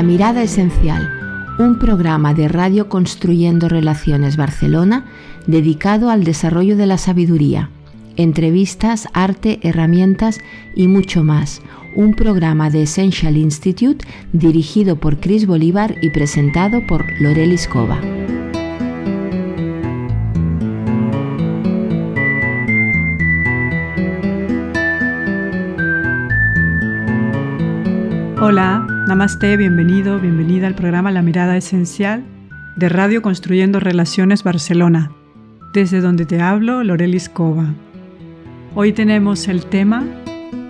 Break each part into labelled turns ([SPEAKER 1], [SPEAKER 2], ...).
[SPEAKER 1] Mirada Esencial, un programa de Radio Construyendo Relaciones Barcelona dedicado al desarrollo de la sabiduría, entrevistas, arte, herramientas y mucho más. Un programa de Essential Institute dirigido por Chris Bolívar y presentado por Lorelis Cova.
[SPEAKER 2] Hola, namaste, bienvenido, bienvenida al programa La Mirada Esencial de Radio Construyendo Relaciones Barcelona, desde donde te hablo, Lorelis Cova. Hoy tenemos el tema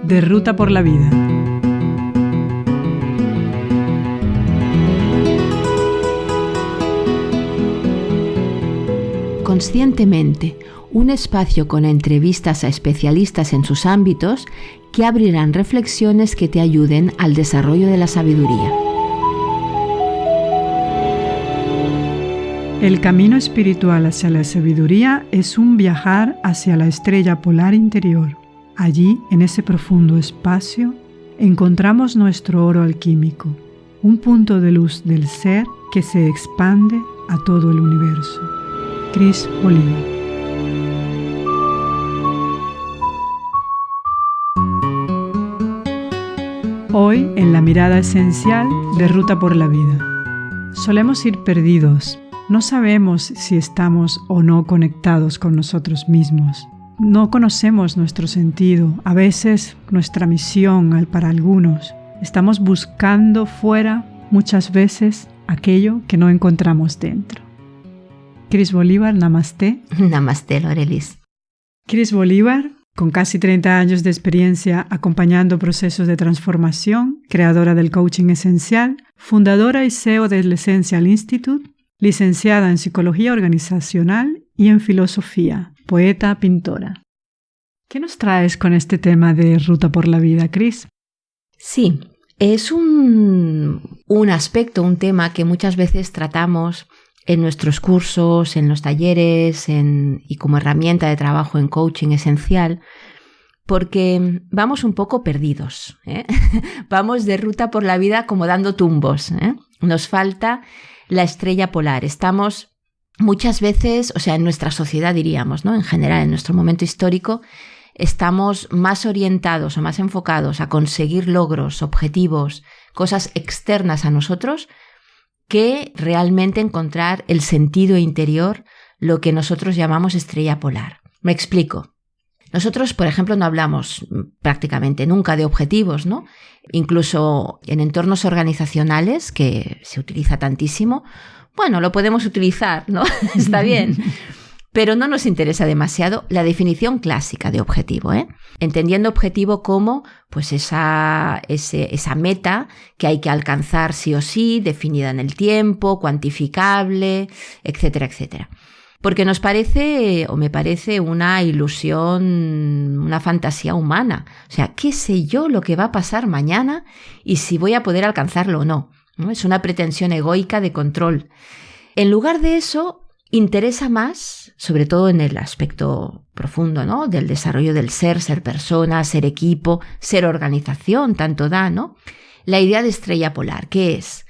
[SPEAKER 2] de Ruta por la Vida.
[SPEAKER 1] Conscientemente, un espacio con entrevistas a especialistas en sus ámbitos que abrirán reflexiones que te ayuden al desarrollo de la sabiduría.
[SPEAKER 2] El camino espiritual hacia la sabiduría es un viajar hacia la estrella polar interior. Allí, en ese profundo espacio, encontramos nuestro oro alquímico, un punto de luz del ser que se expande a todo el universo. Chris Bolívar. Hoy, en la mirada esencial de Ruta por la Vida. Solemos ir perdidos. No sabemos si estamos o no conectados con nosotros mismos. No conocemos nuestro sentido, a veces nuestra misión para algunos. Estamos buscando fuera, muchas veces, aquello que no encontramos dentro. Chris Bolívar, namaste.
[SPEAKER 1] Namaste, Lorelis.
[SPEAKER 2] Chris Bolívar, con casi 30 años de experiencia acompañando procesos de transformación, creadora del coaching esencial, fundadora y CEO del Essential Institute, licenciada en psicología organizacional y en filosofía, poeta, pintora. ¿Qué nos traes con este tema de Ruta por la Vida, Chris?
[SPEAKER 1] Sí, es un aspecto, un tema que muchas veces tratamos en nuestros cursos, en los talleres y como herramienta de trabajo en coaching esencial, porque vamos un poco perdidos, ¿eh? Vamos de ruta por la vida como dando tumbos, ¿eh? Nos falta la estrella polar. Estamos muchas veces, o sea, en nuestra sociedad diríamos, ¿no? En general, en nuestro momento histórico, estamos más orientados o más enfocados a conseguir logros, objetivos, cosas externas a nosotros, que realmente encontrar el sentido interior, lo que nosotros llamamos estrella polar. Me explico. Nosotros, por ejemplo, no hablamos prácticamente nunca de objetivos, ¿no? Incluso en entornos organizacionales, que se utiliza tantísimo, bueno, lo podemos utilizar, ¿no? Está bien. Pero no nos interesa demasiado la definición clásica de objetivo, ¿eh? Entendiendo objetivo como pues esa meta que hay que alcanzar sí o sí, definida en el tiempo, cuantificable, etcétera, etcétera. Porque nos parece, o me parece, una ilusión, una fantasía humana. O sea, ¿qué sé yo lo que va a pasar mañana y si voy a poder alcanzarlo o no? ¿No? Es una pretensión egoica de control. En lugar de eso, interesa más, sobre todo en el aspecto profundo, ¿no? Del desarrollo del ser persona, ser equipo, ser organización, tanto da, ¿no? La idea de estrella polar, ¿qué es?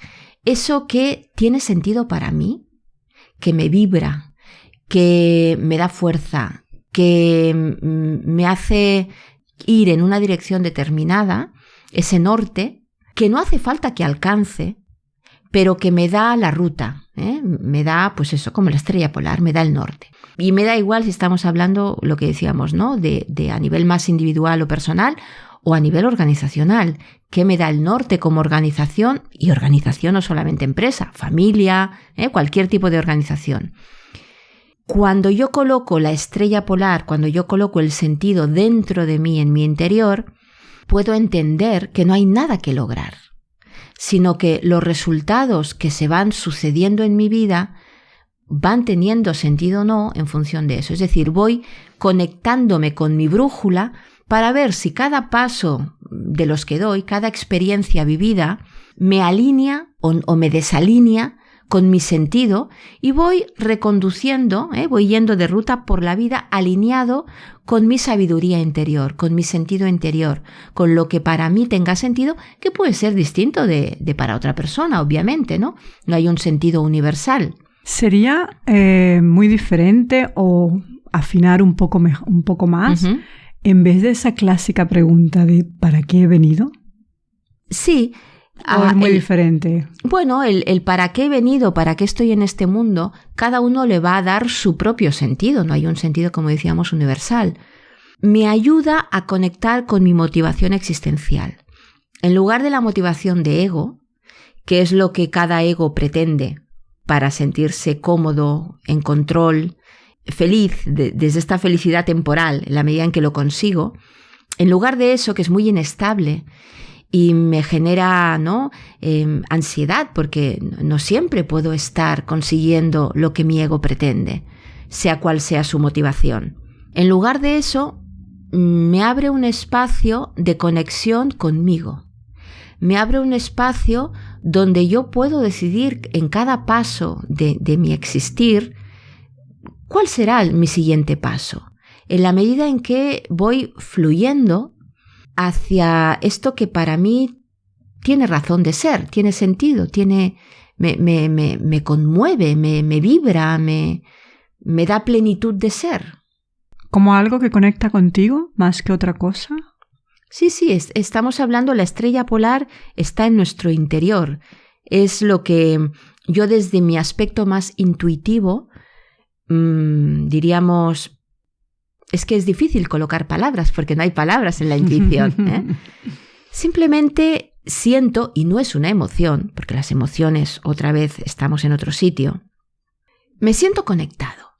[SPEAKER 1] Eso que tiene sentido para mí, que me vibra, que me da fuerza, que me hace ir en una dirección determinada, ese norte, que no hace falta que alcance, pero que me da la ruta, ¿eh? Me da, pues eso, como la estrella polar, me da el norte. Y me da igual si estamos hablando, lo que decíamos, ¿no? De a nivel más individual o personal o a nivel organizacional. ¿Qué me da el norte como organización? Y organización no solamente empresa, familia, cualquier tipo de organización. Cuando yo coloco la estrella polar, cuando yo coloco el sentido dentro de mí, en mi interior, puedo entender que no hay nada que lograr, sino que los resultados que se van sucediendo en mi vida van teniendo sentido o no en función de eso. Es decir, voy conectándome con mi brújula para ver si cada paso de los que doy, cada experiencia vivida, me alinea o me desalinea con mi sentido y voy reconduciendo, voy yendo de ruta por la vida alineado con mi sabiduría interior, con mi sentido interior, con lo que para mí tenga sentido, que puede ser distinto de para otra persona, obviamente, ¿no? No hay un sentido universal.
[SPEAKER 2] ¿Sería muy diferente o afinar un poco más en vez de esa clásica pregunta de ¿para qué he venido?
[SPEAKER 1] Sí.
[SPEAKER 2] ¿O es muy diferente?
[SPEAKER 1] Bueno, el para qué he venido, para qué estoy en este mundo, cada uno le va a dar su propio sentido, no hay un sentido, como decíamos, universal. Me ayuda a conectar con mi motivación existencial. En lugar de la motivación de ego, que es lo que cada ego pretende para sentirse cómodo, en control, feliz, desde esta felicidad temporal, en la medida en que lo consigo, en lugar de eso, que es muy inestable, y me genera, ¿no? Ansiedad, porque no siempre puedo estar consiguiendo lo que mi ego pretende, sea cual sea su motivación. En lugar de eso, me abre un espacio de conexión conmigo. Me abre un espacio donde yo puedo decidir en cada paso de mi existir cuál será mi siguiente paso. En la medida en que voy fluyendo hacia esto que para mí tiene razón de ser, tiene sentido, me conmueve, me vibra, me da plenitud de ser.
[SPEAKER 2] ¿Como algo que conecta contigo más que otra cosa?
[SPEAKER 1] Sí, estamos hablando, la estrella polar está en nuestro interior. Es lo que yo desde mi aspecto más intuitivo, diríamos, es que es difícil colocar palabras porque no hay palabras en la intuición, ¿eh? Simplemente siento, y no es una emoción, porque las emociones otra vez estamos en otro sitio, me siento conectado,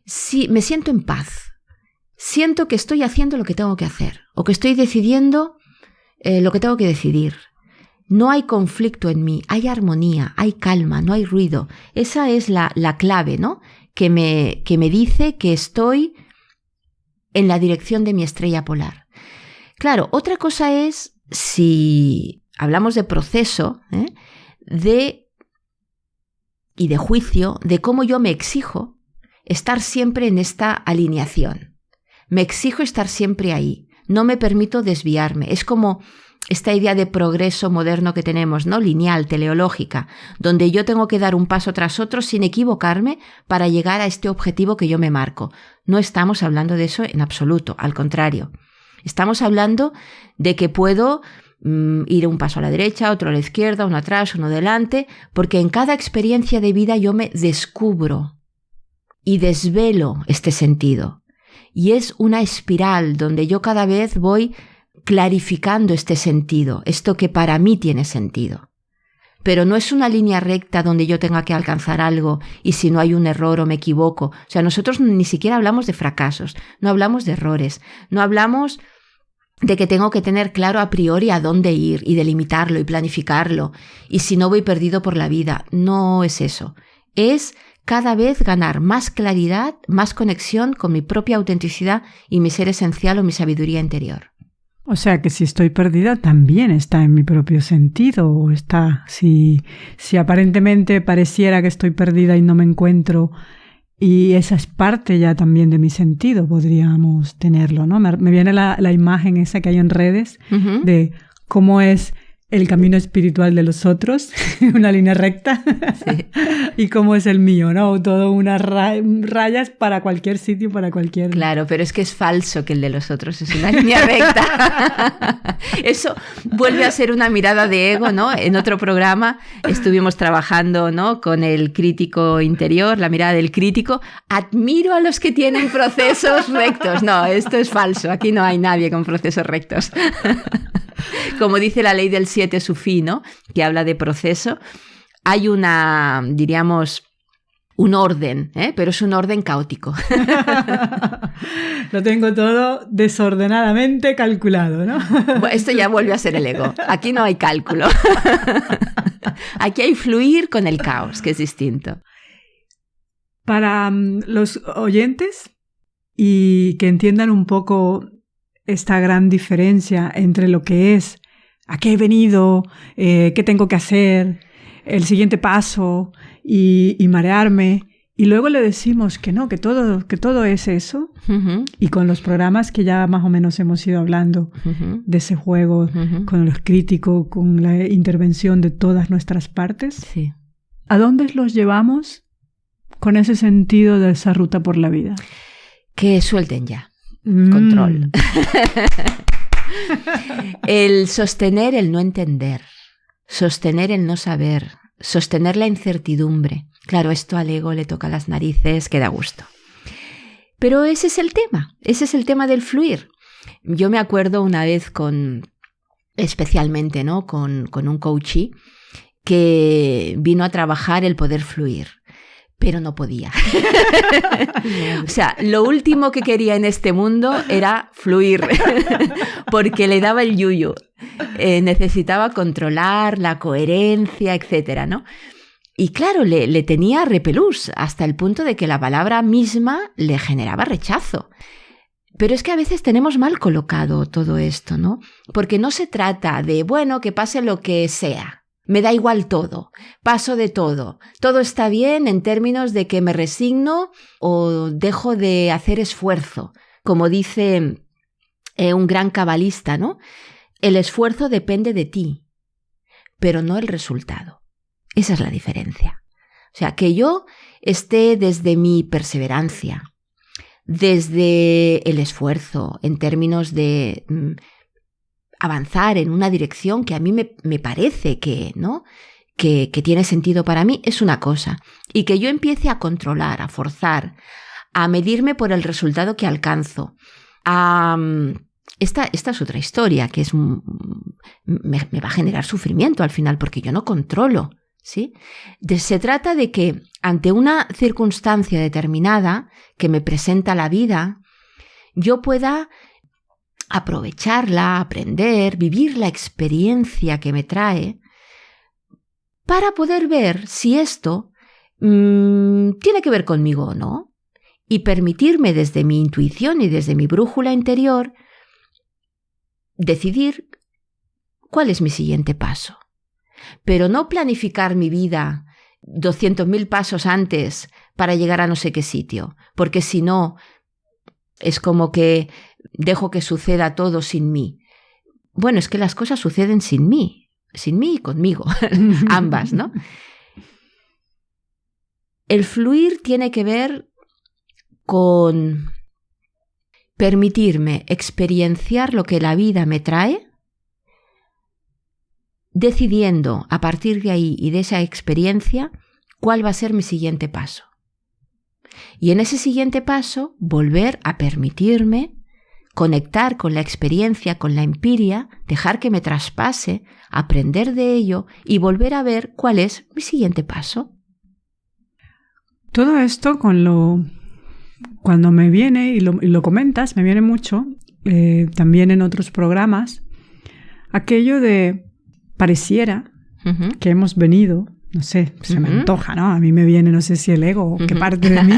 [SPEAKER 1] sí, me siento en paz, siento que estoy haciendo lo que tengo que hacer o que estoy decidiendo lo que tengo que decidir. No hay conflicto en mí, hay armonía, hay calma, no hay ruido. Esa es la clave, ¿no? Que me dice que estoy en la dirección de mi estrella polar. Claro, otra cosa es, si hablamos de proceso, y de juicio, de cómo yo me exijo estar siempre en esta alineación. Me exijo estar siempre ahí. No me permito desviarme. Es como esta idea de progreso moderno que tenemos, ¿no? Lineal, teleológica, donde yo tengo que dar un paso tras otro sin equivocarme para llegar a este objetivo que yo me marco. No estamos hablando de eso en absoluto, al contrario. Estamos hablando de que puedo ir un paso a la derecha, otro a la izquierda, uno atrás, uno delante, porque en cada experiencia de vida yo me descubro y desvelo este sentido. Y es una espiral donde yo cada vez voy clarificando este sentido, esto que para mí tiene sentido. Pero no es una línea recta donde yo tenga que alcanzar algo y si no hay un error o me equivoco. O sea, nosotros ni siquiera hablamos de fracasos, no hablamos de errores, no hablamos de que tengo que tener claro a priori a dónde ir y delimitarlo y planificarlo. Y si no voy perdido por la vida, no es eso. Es cada vez ganar más claridad, más conexión con mi propia autenticidad y mi ser esencial o mi sabiduría interior.
[SPEAKER 2] O sea que si estoy perdida también está en mi propio sentido, o está, si aparentemente pareciera que estoy perdida y no me encuentro, y esa es parte ya también de mi sentido, podríamos tenerlo, ¿no? Me viene la imagen esa que hay en redes de cómo es el camino espiritual de los otros, una línea recta, sí. Y cómo es el mío, ¿no? Todo unas rayas para cualquier sitio, para cualquier...
[SPEAKER 1] Claro, pero es que es falso que el de los otros es una línea recta. Eso vuelve a ser una mirada de ego, ¿no? En otro programa estuvimos trabajando, ¿no? Con el crítico interior, la mirada del crítico. Admiro a los que tienen procesos rectos. No, esto es falso. Aquí no hay nadie con procesos rectos. Como dice la ley del 7 sufí, ¿no? Que habla de proceso, hay una, diríamos, un orden, pero es un orden caótico.
[SPEAKER 2] Lo tengo todo desordenadamente calculado, ¿no?
[SPEAKER 1] Bueno, esto ya vuelve a ser el ego. Aquí no hay cálculo. Aquí hay fluir con el caos, que es distinto.
[SPEAKER 2] Para los oyentes y que entiendan un poco esta gran diferencia entre lo que es, a qué he venido, qué tengo que hacer, el siguiente paso y marearme. Y luego le decimos que no, que todo es eso. Y con los programas que ya más o menos hemos ido hablando de ese juego, con los críticos, con la intervención de todas nuestras partes,
[SPEAKER 1] sí.
[SPEAKER 2] ¿A dónde los llevamos con ese sentido de esa ruta por la vida?
[SPEAKER 1] Que suelten ya. Control. El sostener el no entender, sostener el no saber, sostener la incertidumbre. Claro, esto al ego le toca las narices, que da gusto. Pero ese es el tema del fluir. Yo me acuerdo una vez especialmente, ¿no? con un coachee que vino a trabajar el poder fluir, pero no podía. O sea, lo último que quería en este mundo era fluir, porque le daba el yuyu. Necesitaba controlar la coherencia, etcétera, ¿no? Y claro, le tenía repelús, hasta el punto de que la palabra misma le generaba rechazo. Pero es que a veces tenemos mal colocado todo esto, ¿no? Porque no se trata de, bueno, que pase lo que sea. Me da igual todo, paso de todo. Todo está bien en términos de que me resigno o dejo de hacer esfuerzo. Como dice un gran cabalista, ¿no? El esfuerzo depende de ti, pero no el resultado. Esa es la diferencia. O sea, que yo esté desde mi perseverancia, desde el esfuerzo, en términos de avanzar en una dirección que a mí me parece que, ¿no? que tiene sentido para mí, es una cosa. Y que yo empiece a controlar, a forzar, a medirme por el resultado que alcanzo. Esta es otra historia, que me va a generar sufrimiento al final, porque yo no controlo. ¿Sí? Se trata de que ante una circunstancia determinada que me presenta la vida, yo pueda aprovecharla, aprender, vivir la experiencia que me trae, para poder ver si esto tiene que ver conmigo o no, y permitirme desde mi intuición y desde mi brújula interior decidir cuál es mi siguiente paso. Pero no planificar mi vida 200.000 pasos antes para llegar a no sé qué sitio, porque si no, es como que dejo que suceda todo sin mí. Bueno, es que las cosas suceden sin mí y conmigo, ambas, ¿no? El fluir tiene que ver con permitirme experienciar lo que la vida me trae, decidiendo a partir de ahí y de esa experiencia cuál va a ser mi siguiente paso. Y en ese siguiente paso volver a permitirme conectar con la experiencia, con la empiria, dejar que me traspase, aprender de ello y volver a ver cuál es mi siguiente paso.
[SPEAKER 2] Todo esto cuando me viene, y lo comentas, me viene mucho, también en otros programas, aquello de pareciera que hemos venido, no sé, se me antoja, ¿no? A mí me viene, no sé si el ego o qué parte de mí.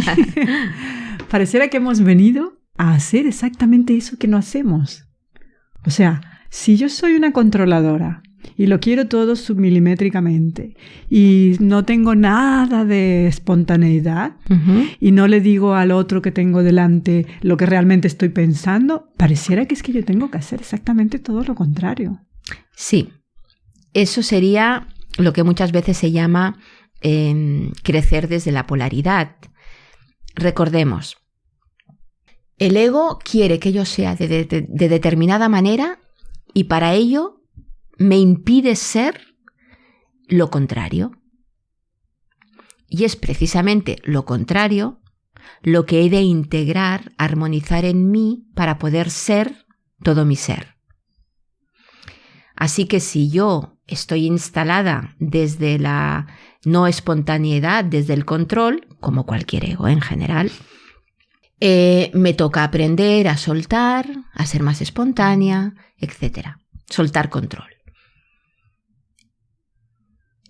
[SPEAKER 2] Pareciera que hemos venido a hacer exactamente eso que no hacemos. O sea, si yo soy una controladora y lo quiero todo submilimétricamente y no tengo nada de espontaneidad y no le digo al otro que tengo delante lo que realmente estoy pensando, pareciera que es que yo tengo que hacer exactamente todo lo contrario.
[SPEAKER 1] Sí. Eso sería lo que muchas veces se llama crecer desde la polaridad. Recordemos, el ego quiere que yo sea de determinada manera y para ello me impide ser lo contrario. Y es precisamente lo contrario lo que he de integrar, armonizar en mí para poder ser todo mi ser. Así que si yo estoy instalada desde la no espontaneidad, desde el control, como cualquier ego en general, me toca aprender a soltar, a ser más espontánea, etc. Soltar control.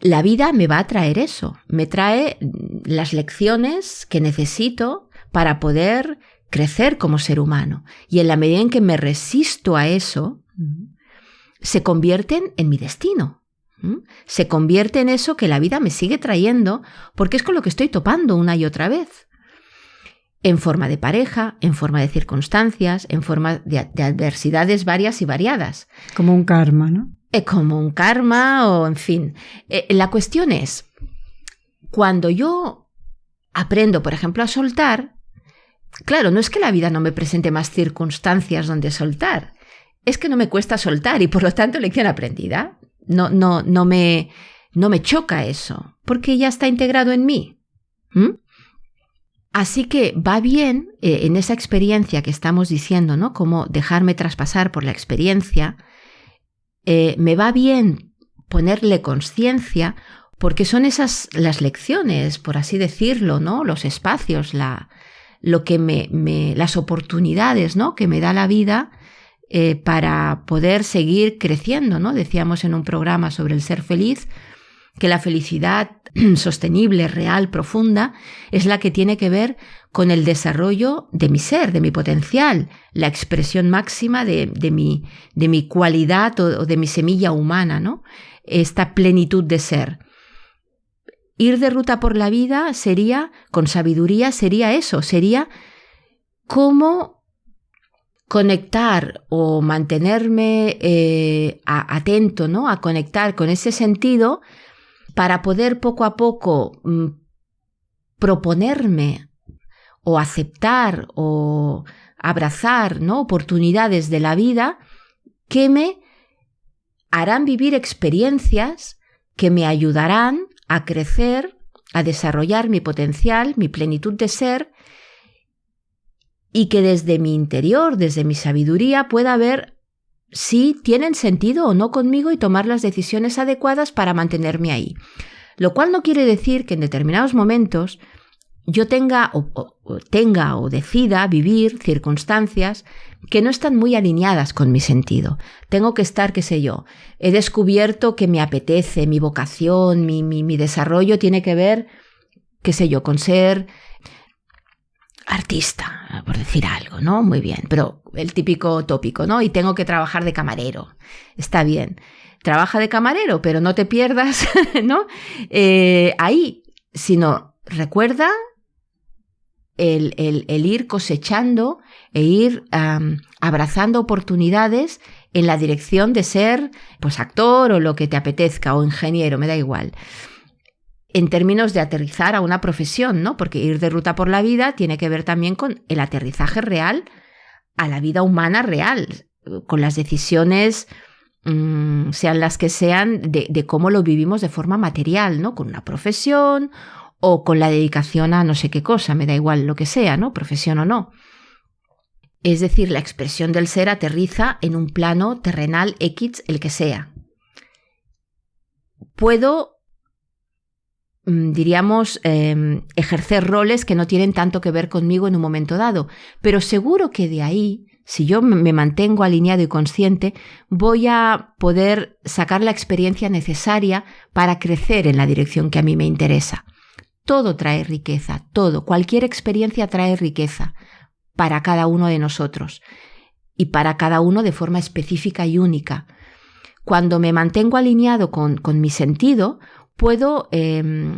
[SPEAKER 1] La vida me va a traer eso, me trae las lecciones que necesito para poder crecer como ser humano. Y en la medida en que me resisto a eso, se convierten en mi destino. Se convierte en eso que la vida me sigue trayendo, porque es con lo que estoy topando una y otra vez. En forma de pareja, en forma de circunstancias, en forma de adversidades varias y variadas.
[SPEAKER 2] Como un karma, ¿no?
[SPEAKER 1] Como un karma o en fin. La cuestión es, cuando yo aprendo, por ejemplo, a soltar, claro, no es que la vida no me presente más circunstancias donde soltar, es que no me cuesta soltar y por lo tanto lección aprendida. No me choca eso, porque ya está integrado en mí. Así que va bien en esa experiencia que estamos diciendo, ¿no? Como dejarme traspasar por la experiencia, me va bien ponerle consciencia, porque son esas las lecciones, por así decirlo, ¿no? Los espacios, lo que las oportunidades, ¿no? Que me da la vida para poder seguir creciendo, ¿no? Decíamos en un programa sobre el ser feliz que la felicidad sostenible, real, profunda, es la que tiene que ver con el desarrollo de mi ser, de mi potencial, la expresión máxima de mi cualidad o de mi semilla humana, ¿no? Esta plenitud de ser. Ir de ruta por la vida sería, con sabiduría, sería eso, sería cómo conectar o mantenerme atento, ¿no? A conectar con ese sentido para poder poco a poco proponerme o aceptar o abrazar, ¿no? Oportunidades de la vida que me harán vivir experiencias que me ayudarán a crecer, a desarrollar mi potencial, mi plenitud de ser, y que desde mi interior, desde mi sabiduría, pueda ver si tienen sentido o no conmigo y tomar las decisiones adecuadas para mantenerme ahí. Lo cual no quiere decir que en determinados momentos yo tenga o decida vivir circunstancias que no están muy alineadas con mi sentido. Tengo que estar, qué sé yo, he descubierto que me apetece, mi vocación, mi desarrollo tiene que ver, qué sé yo, con ser artista, por decir algo, ¿no? Muy bien, pero el típico tópico, ¿no? Y tengo que trabajar de camarero. Está bien. Trabaja de camarero, pero no te pierdas, ¿no? Ahí, sino recuerda el ir cosechando e ir abrazando oportunidades en la dirección de ser, pues, actor o lo que te apetezca, o ingeniero, me da igual. En términos de aterrizar a una profesión, ¿no? Porque ir de ruta por la vida tiene que ver también con el aterrizaje real a la vida humana real, con las decisiones, sean las que sean, de cómo lo vivimos de forma material, ¿no? Con una profesión o con la dedicación a no sé qué cosa, me da igual lo que sea, ¿no? Profesión o no. Es decir, la expresión del ser aterriza en un plano terrenal X, el que sea. Puedo, diríamos, ejercer roles que no tienen tanto que ver conmigo en un momento dado, pero seguro que de ahí, si yo me mantengo alineado y consciente, voy a poder sacar la experiencia necesaria para crecer en la dirección que a mí me interesa. Todo trae riqueza, todo, cualquier experiencia trae riqueza para cada uno de nosotros y para cada uno de forma específica y única. Cuando me mantengo alineado con mi sentido, puedo,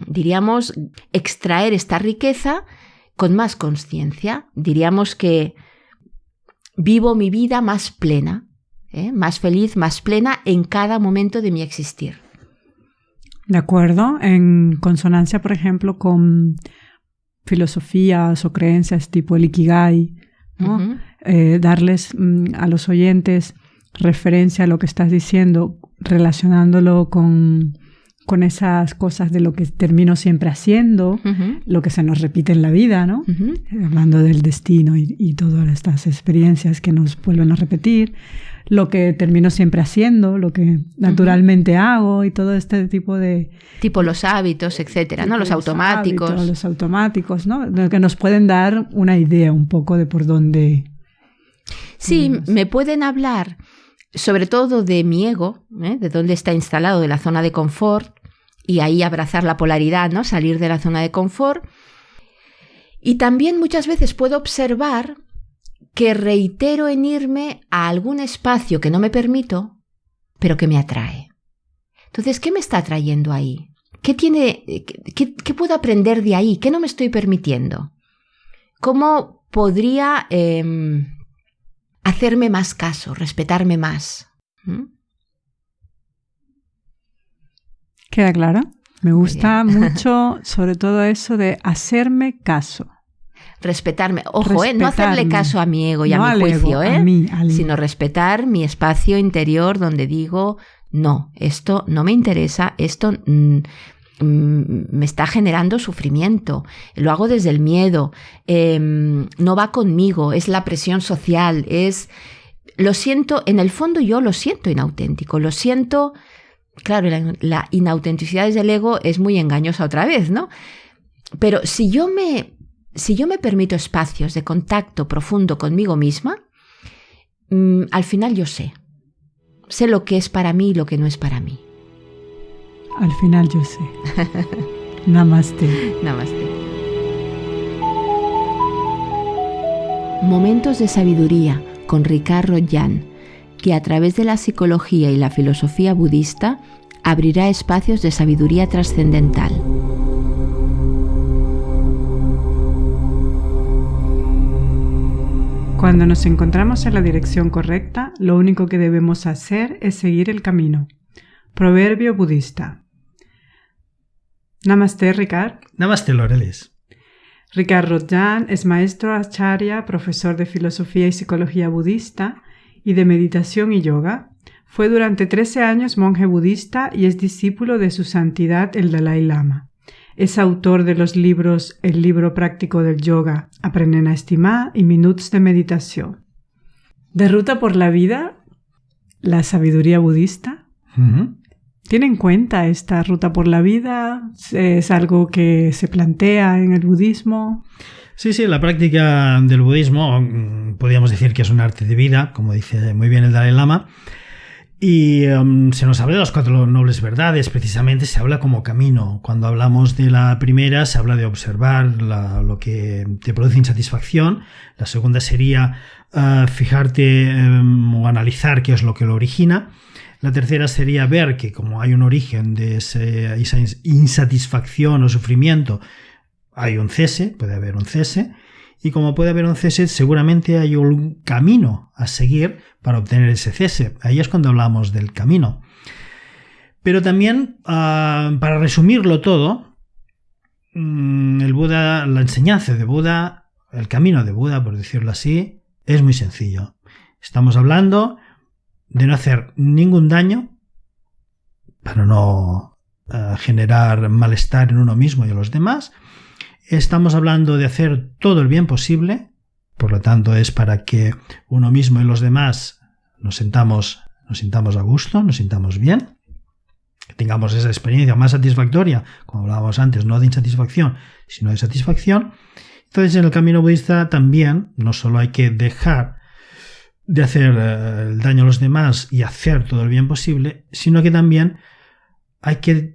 [SPEAKER 1] diríamos, extraer esta riqueza con más conciencia. Diríamos que vivo mi vida más plena, más feliz, más plena en cada momento de mi existir.
[SPEAKER 2] De acuerdo, en consonancia, por ejemplo, con filosofías o creencias tipo el Ikigai, ¿no? Uh-huh. Darles a los oyentes referencia a lo que estás diciendo, relacionándolo con esas cosas de lo que termino siempre haciendo, uh-huh. Lo que se nos repite en la vida, ¿no? Uh-huh. Hablando del destino y todas estas experiencias que nos vuelven a repetir, lo que termino siempre haciendo, lo que naturalmente uh-huh. hago y todo este tipo de...
[SPEAKER 1] Tipo los hábitos, etcétera, ¿no? Los automáticos.
[SPEAKER 2] Los automáticos, ¿no? Que nos pueden dar una idea un poco de por dónde...
[SPEAKER 1] Sí, me pueden hablar sobre todo de mi ego, de dónde está instalado, de la zona de confort, y ahí abrazar la polaridad, ¿no? Salir de la zona de confort. Y también muchas veces puedo observar que reitero en irme a algún espacio que no me permito, pero que me atrae. Entonces, ¿qué me está trayendo ahí? ¿Qué puedo aprender de ahí? ¿Qué no me estoy permitiendo? ¿Cómo podría hacerme más caso, respetarme más?
[SPEAKER 2] ¿Queda claro? Me gusta mucho, sobre todo eso de hacerme caso.
[SPEAKER 1] Respetarme. Ojo, no hacerle caso a mi ego y a mi juicio, sino respetar mi espacio interior donde digo, no, esto no me interesa, esto me está generando sufrimiento, lo hago desde el miedo, no va conmigo, es la presión social, lo siento, en el fondo yo lo siento inauténtico, lo siento. Claro, la inautenticidad desde el ego es muy engañosa otra vez, ¿no? Pero si yo me permito espacios de contacto profundo conmigo misma, al final yo sé lo que es para mí y lo que no es para mí.
[SPEAKER 2] Al final yo sé. Namaste.
[SPEAKER 1] Namaste. Momentos de sabiduría con Ricard Rodjan, que a través de la psicología y la filosofía budista abrirá espacios de sabiduría trascendental.
[SPEAKER 2] Cuando nos encontramos en la dirección correcta, lo único que debemos hacer es seguir el camino. Proverbio budista. Namaste, Ricard.
[SPEAKER 3] Namaste, Lorelis.
[SPEAKER 2] Ricard Rodjan es maestro acharya, profesor de filosofía y psicología budista y de meditación y yoga. Fue durante 13 años monje budista y es discípulo de su santidad el Dalai Lama. Es autor de los libros El libro práctico del yoga, Aprenen a estimar y Minuts de meditación. De Ruta por la vida, la sabiduría budista. ¿Tiene en cuenta esta ruta por la vida? ¿Es algo que se plantea en el budismo?
[SPEAKER 3] Sí, la práctica del budismo podríamos decir que es un arte de vida, como dice muy bien el Dalai Lama, y se nos habla de las 4 nobles verdades, precisamente se habla como camino. Cuando hablamos de la primera se habla de observar lo que te produce insatisfacción, la segunda sería fijarte o analizar qué es lo que lo origina, la tercera sería ver que como hay un origen de esa insatisfacción o sufrimiento, hay un cese, puede haber un cese, y como puede haber un cese, seguramente hay un camino a seguir para obtener ese cese. Ahí es cuando hablamos del camino. Pero también, para resumirlo todo, el Buda, la enseñanza de Buda, el camino de Buda, por decirlo así, es muy sencillo. Estamos hablando de no hacer ningún daño para no generar malestar en uno mismo y en los demás. Estamos hablando de hacer todo el bien posible, por lo tanto es para que uno mismo y los demás nos sintamos a gusto, nos sintamos bien, que tengamos esa experiencia más satisfactoria, como hablábamos antes, no de insatisfacción, sino de satisfacción. Entonces en el camino budista también no solo hay que dejar de hacer el daño a los demás y hacer todo el bien posible, sino que también hay que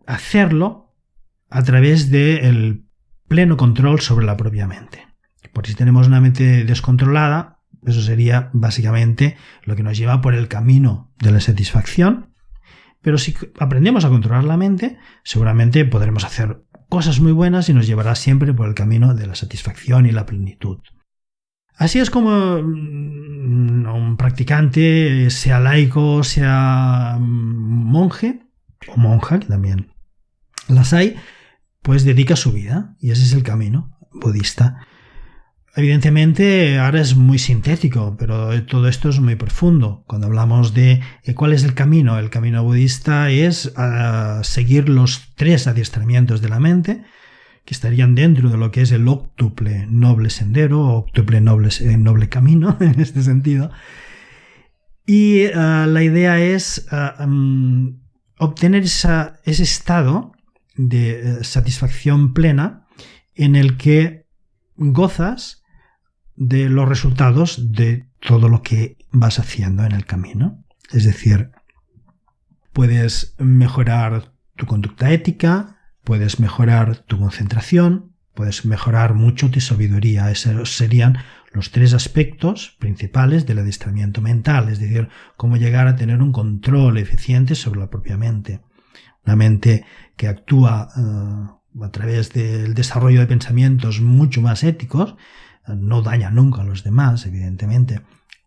[SPEAKER 3] hacerlo a través del pleno control sobre la propia mente. Porque si tenemos una mente descontrolada, eso sería básicamente lo que nos lleva por el camino de la satisfacción. Pero si aprendemos a controlar la mente, seguramente podremos hacer cosas muy buenas y nos llevará siempre por el camino de la satisfacción y la plenitud. Así es como un practicante, sea laico, sea monje o monja, que también las hay, pues dedica su vida, y ese es el camino budista. Evidentemente ahora es muy sintético, pero todo esto es muy profundo. Cuando hablamos de cuál es el camino budista es seguir los 3 adiestramientos de la mente, que estarían dentro de lo que es el óctuple noble sendero, o óctuple noble camino, en este sentido. Y la idea es obtener ese estado de satisfacción plena en el que gozas de los resultados de todo lo que vas haciendo en el camino. Es decir, puedes mejorar tu conducta ética, puedes mejorar tu concentración, puedes mejorar mucho tu sabiduría. Esos serían los 3 aspectos principales del adiestramiento mental, es decir, cómo llegar a tener un control eficiente sobre la propia mente. Una mente que actúa a través del desarrollo de pensamientos mucho más éticos, no daña nunca a los demás, evidentemente.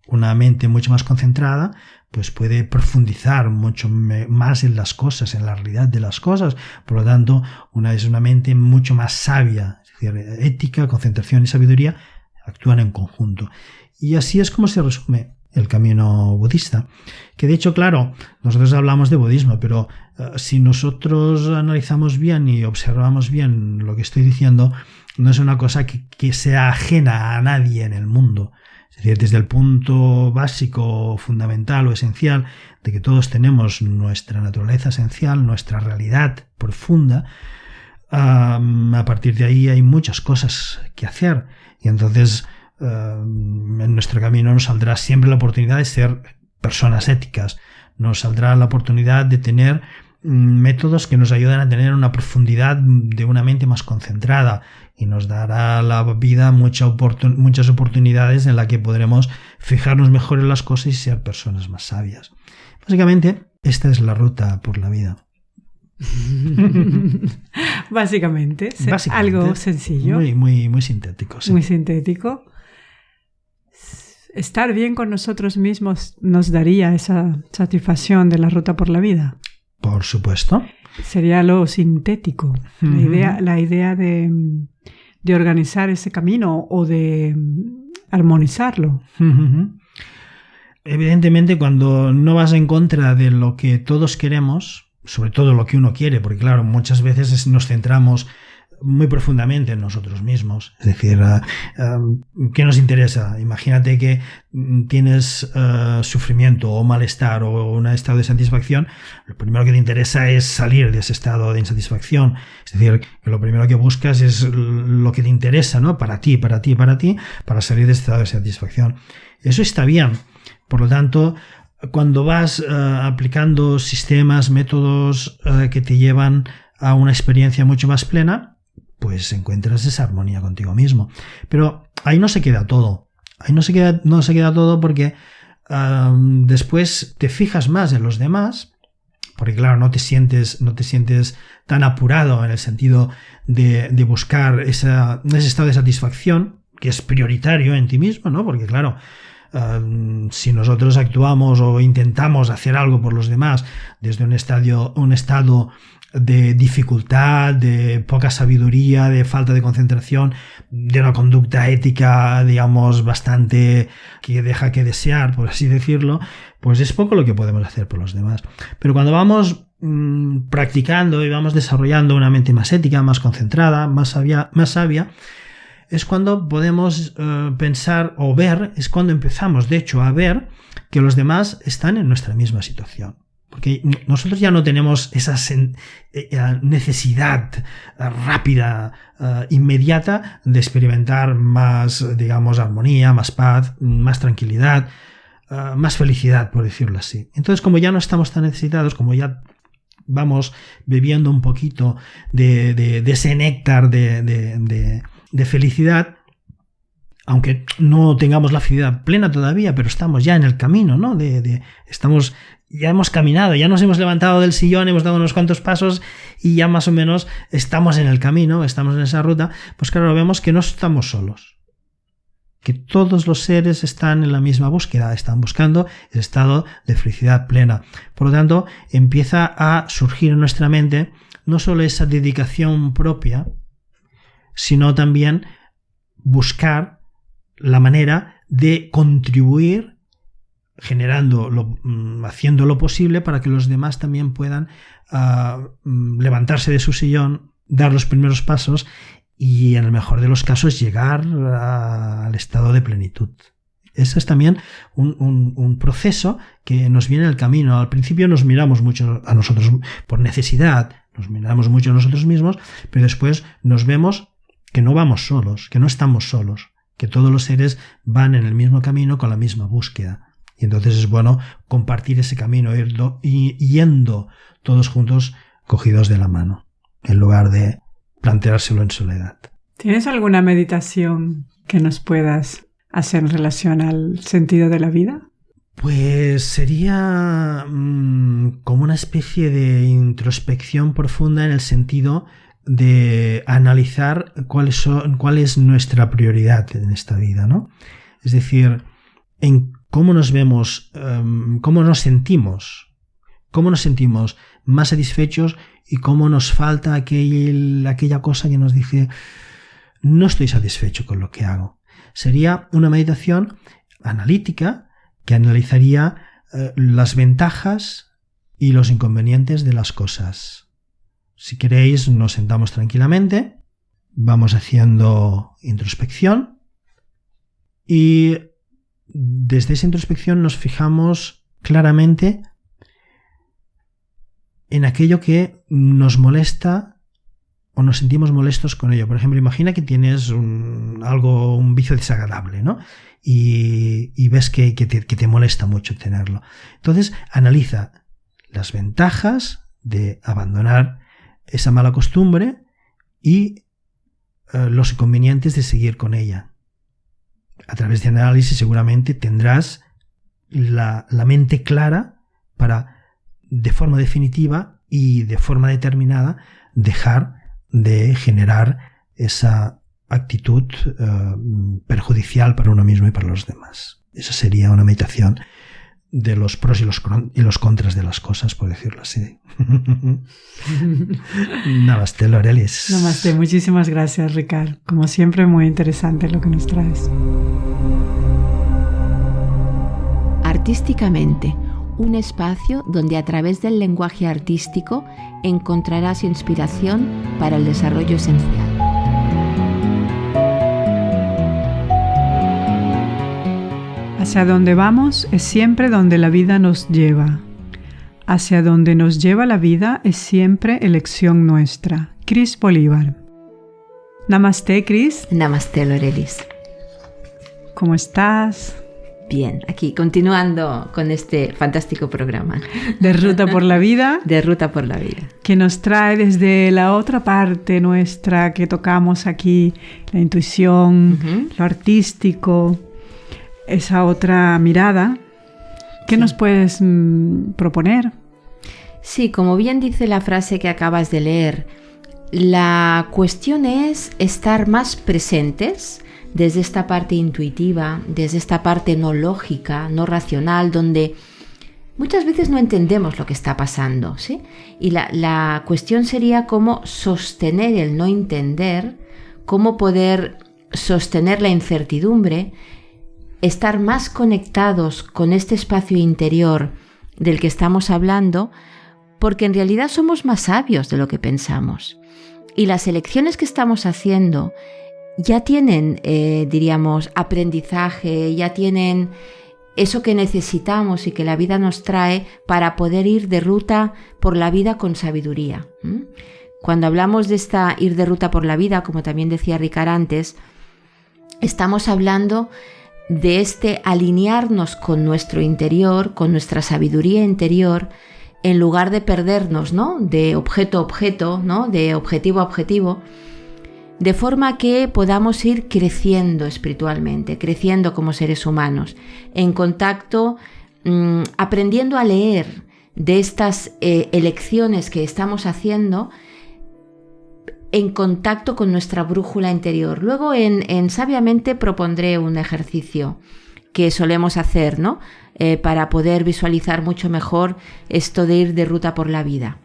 [SPEAKER 3] Una mente mucho más concentrada pues puede profundizar mucho más en las cosas, en la realidad de las cosas. Por lo tanto, es una mente mucho más sabia. Es decir, ética, concentración y sabiduría actúan en conjunto. Y así es como se resume el camino budista. Que de hecho, claro, nosotros hablamos de budismo, pero si nosotros analizamos bien y observamos bien lo que estoy diciendo, no es una cosa que sea ajena a nadie en el mundo. Es decir, desde el punto básico, fundamental o esencial de que todos tenemos nuestra naturaleza esencial, nuestra realidad profunda, a partir de ahí hay muchas cosas que hacer. Y entonces en nuestro camino nos saldrá siempre la oportunidad de ser personas éticas, nos saldrá la oportunidad de tener métodos que nos ayudan a tener una profundidad de una mente más concentrada, y nos dará la vida muchas oportunidades en las que podremos fijarnos mejor en las cosas y ser personas más sabias. Básicamente, esta es la ruta por la vida.
[SPEAKER 2] Básicamente, algo sencillo.
[SPEAKER 3] Muy sintético. Sí.
[SPEAKER 2] Muy sintético. Estar bien con nosotros mismos nos daría esa satisfacción de la ruta por la vida.
[SPEAKER 3] Por supuesto.
[SPEAKER 2] Sería lo sintético. La idea de organizar ese camino o de armonizarlo.
[SPEAKER 3] Evidentemente, cuando no vas en contra de lo que todos queremos, sobre todo lo que uno quiere, porque claro, muchas veces nos centramos muy profundamente en nosotros mismos. Es decir, ¿qué nos interesa? Imagínate que tienes sufrimiento o malestar o un estado de insatisfacción. Lo primero que te interesa es salir de ese estado de insatisfacción. Es decir, que lo primero que buscas es lo que te interesa, ¿no? Para ti, para salir de ese estado de insatisfacción. Eso está bien. Por lo tanto, cuando vas aplicando sistemas, métodos que te llevan a una experiencia mucho más plena, pues encuentras esa armonía contigo mismo. Pero ahí no se queda todo. Ahí no se queda todo porque después te fijas más en los demás, porque claro, no te sientes tan apurado en el sentido de buscar ese estado de satisfacción que es prioritario en ti mismo, ¿no? Porque claro, si nosotros actuamos o intentamos hacer algo por los demás desde un estado de dificultad, de poca sabiduría, de falta de concentración, de una conducta ética, digamos, bastante que deja que desear, por así decirlo, pues es poco lo que podemos hacer por los demás. Pero cuando vamos practicando y vamos desarrollando una mente más ética, más concentrada, más sabia, es cuando podemos pensar o ver, es cuando empezamos, de hecho, a ver que los demás están en nuestra misma situación. Porque nosotros ya no tenemos esa necesidad rápida, inmediata de experimentar más, digamos, armonía, más paz, más tranquilidad, más felicidad, por decirlo así. Entonces, como ya no estamos tan necesitados, como ya vamos bebiendo un poquito de ese néctar de felicidad, aunque no tengamos la felicidad plena todavía, pero estamos ya en el camino, ¿no? Ya hemos caminado, ya nos hemos levantado del sillón, hemos dado unos cuantos pasos y ya más o menos estamos en el camino, estamos en esa ruta. Pues claro, vemos que no estamos solos, que todos los seres están en la misma búsqueda, están buscando el estado de felicidad plena. Por lo tanto, empieza a surgir en nuestra mente no solo esa dedicación propia, sino también buscar la manera de contribuir haciendo lo posible para que los demás también puedan levantarse de su sillón, dar los primeros pasos y, en el mejor de los casos, llegar al estado de plenitud. Ese es también un proceso que nos viene en el camino. Al principio nos miramos mucho a nosotros por necesidad, nos miramos mucho a nosotros mismos, pero después nos vemos que no vamos solos, que no estamos solos, que todos los seres van en el mismo camino con la misma búsqueda. Y entonces es bueno compartir ese camino, yendo todos juntos cogidos de la mano, en lugar de planteárselo en soledad.
[SPEAKER 2] ¿Tienes alguna meditación que nos puedas hacer en relación al sentido de la vida?
[SPEAKER 3] Pues sería como una especie de introspección profunda en el sentido de analizar cuál es nuestra prioridad en esta vida, ¿no? Es decir, en cómo nos vemos, cómo nos sentimos más satisfechos y cómo nos falta aquella cosa que nos dice no estoy satisfecho con lo que hago. Sería una meditación analítica que analizaría las ventajas y los inconvenientes de las cosas. Si queréis, nos sentamos tranquilamente, vamos haciendo introspección y desde esa introspección nos fijamos claramente en aquello que nos molesta o nos sentimos molestos con ello. Por ejemplo, imagina que tienes un vicio desagradable, ¿no? Y ves que te molesta mucho tenerlo. Entonces, analiza las ventajas de abandonar esa mala costumbre y los inconvenientes de seguir con ella. A través de análisis seguramente tendrás la mente clara para, de forma definitiva y de forma determinada, dejar de generar esa actitud perjudicial para uno mismo y para los demás. Esa sería una meditación de los pros y los contras de las cosas, por decirlo así. Namaste, Lorelis.
[SPEAKER 2] Namaste, muchísimas gracias, Ricard. Como siempre, muy interesante lo que nos traes.
[SPEAKER 1] Artísticamente, un espacio donde a través del lenguaje artístico encontrarás inspiración para el desarrollo esencial.
[SPEAKER 2] Hacia donde vamos es siempre donde la vida nos lleva. Hacia donde nos lleva la vida es siempre elección nuestra. Cris Bolívar. Namaste, Cris.
[SPEAKER 1] Namaste, Lorelis.
[SPEAKER 2] ¿Cómo estás?
[SPEAKER 1] Bien, aquí continuando con este fantástico programa.
[SPEAKER 2] De Ruta por la Vida.
[SPEAKER 1] De Ruta por la Vida.
[SPEAKER 2] Que nos trae desde la otra parte nuestra que tocamos aquí, la intuición, lo artístico, esa otra mirada. ¿Qué nos puedes proponer?
[SPEAKER 1] Sí, como bien dice la frase que acabas de leer, la cuestión es estar más presentes desde esta parte intuitiva, desde esta parte no lógica, no racional, donde muchas veces no entendemos lo que está pasando, ¿sí? Y la cuestión sería cómo sostener el no entender, cómo poder sostener la incertidumbre, estar más conectados con este espacio interior del que estamos hablando, porque en realidad somos más sabios de lo que pensamos. Y las elecciones que estamos haciendo ya tienen, diríamos, aprendizaje, ya tienen eso que necesitamos y que la vida nos trae para poder ir de ruta por la vida con sabiduría. Cuando hablamos de esta ir de ruta por la vida, como también decía Ricard antes, estamos hablando de este alinearnos con nuestro interior, con nuestra sabiduría interior, en lugar de perdernos, ¿no?, de objeto a objeto, ¿no?, de objetivo a objetivo, de forma que podamos ir creciendo espiritualmente, creciendo como seres humanos, en contacto, aprendiendo a leer de estas elecciones que estamos haciendo, en contacto con nuestra brújula interior. Luego en Sabiamente propondré un ejercicio que solemos hacer, ¿no?, para poder visualizar mucho mejor esto de ir de ruta por la vida.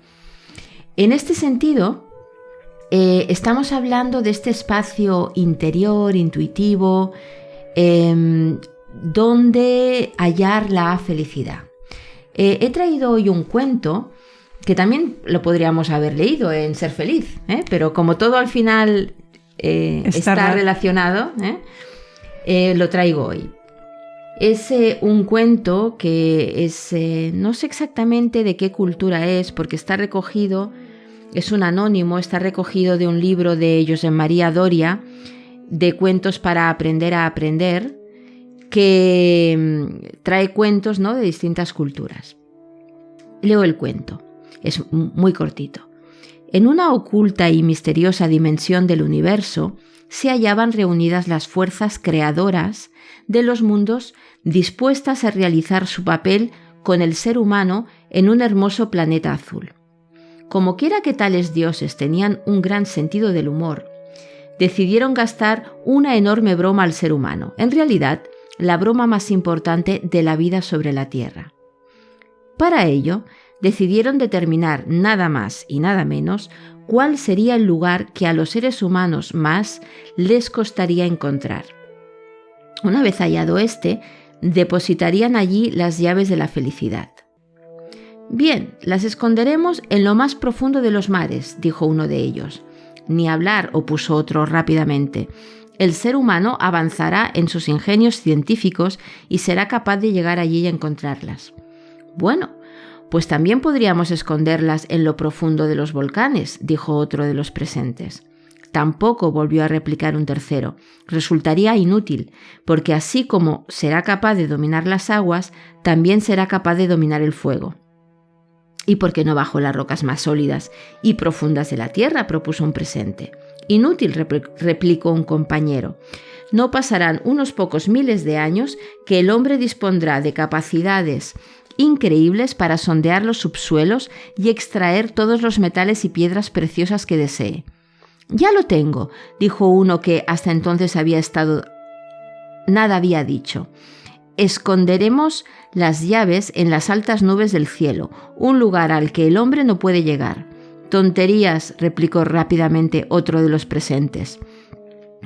[SPEAKER 1] En este sentido, estamos hablando de este espacio interior, intuitivo, donde hallar la felicidad. He traído hoy un cuento que también lo podríamos haber leído en Ser Feliz, pero como todo al final está relacionado, lo traigo hoy. Es un cuento que es, no sé exactamente de qué cultura es, porque está recogido, es un anónimo, está recogido de un libro de Josep María Doria, de cuentos para aprender a aprender, que trae cuentos, ¿no?, de distintas culturas. Leo el cuento, es muy cortito. En una oculta y misteriosa dimensión del universo se hallaban reunidas las fuerzas creadoras de los mundos dispuestas a realizar su papel con el ser humano en un hermoso planeta azul. Como quiera que tales dioses tenían un gran sentido del humor, decidieron gastar una enorme broma al ser humano, en realidad la broma más importante de la vida sobre la Tierra. Para ello, decidieron determinar nada más y nada menos cuál sería el lugar que a los seres humanos más les costaría encontrar. Una vez hallado depositarían allí las llaves de la felicidad. «Bien, las esconderemos en lo más profundo de los mares», dijo uno de ellos. «Ni hablar», opuso otro rápidamente. «El ser humano avanzará en sus ingenios científicos y será capaz de llegar allí y encontrarlas». «Bueno, pues también podríamos esconderlas en lo profundo de los volcanes», dijo otro de los presentes. «Tampoco», volvió a replicar un tercero. «Resultaría inútil, porque así como será capaz de dominar las aguas, también será capaz de dominar el fuego». «¿Y por qué no bajo las rocas más sólidas y profundas de la tierra?», propuso un presente. «Inútil», replicó un compañero. «No pasarán unos pocos miles de años que el hombre dispondrá de capacidades increíbles para sondear los subsuelos y extraer todos los metales y piedras preciosas que desee». «Ya lo tengo», dijo uno que hasta entonces nada había dicho. «Esconderemos las llaves en las altas nubes del cielo, un lugar al que el hombre no puede llegar». «Tonterías», replicó rápidamente otro de los presentes.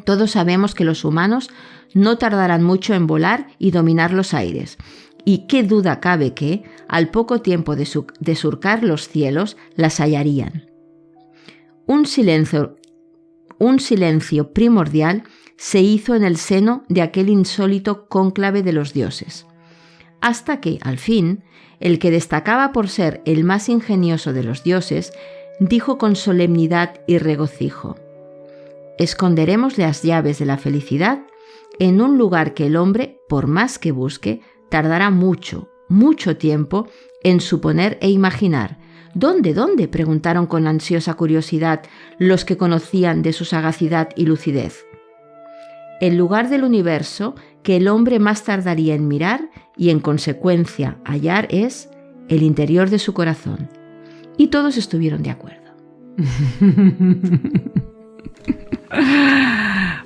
[SPEAKER 1] «Todos sabemos que los humanos no tardarán mucho en volar y dominar los aires. Y qué duda cabe que, al poco tiempo de surcar los cielos, las hallarían». Un silencio primordial se hizo en el seno de aquel insólito cónclave de los dioses, hasta que, al fin, el que destacaba por ser el más ingenioso de los dioses, dijo con solemnidad y regocijo: «Esconderemos las llaves de la felicidad en un lugar que el hombre, por más que busque, tardará mucho, mucho tiempo en suponer e imaginar». «¿Dónde, dónde?», preguntaron con ansiosa curiosidad los que conocían de su sagacidad y lucidez. «El lugar del universo que el hombre más tardaría en mirar y, en consecuencia, hallar es el interior de su corazón». Y todos estuvieron de acuerdo.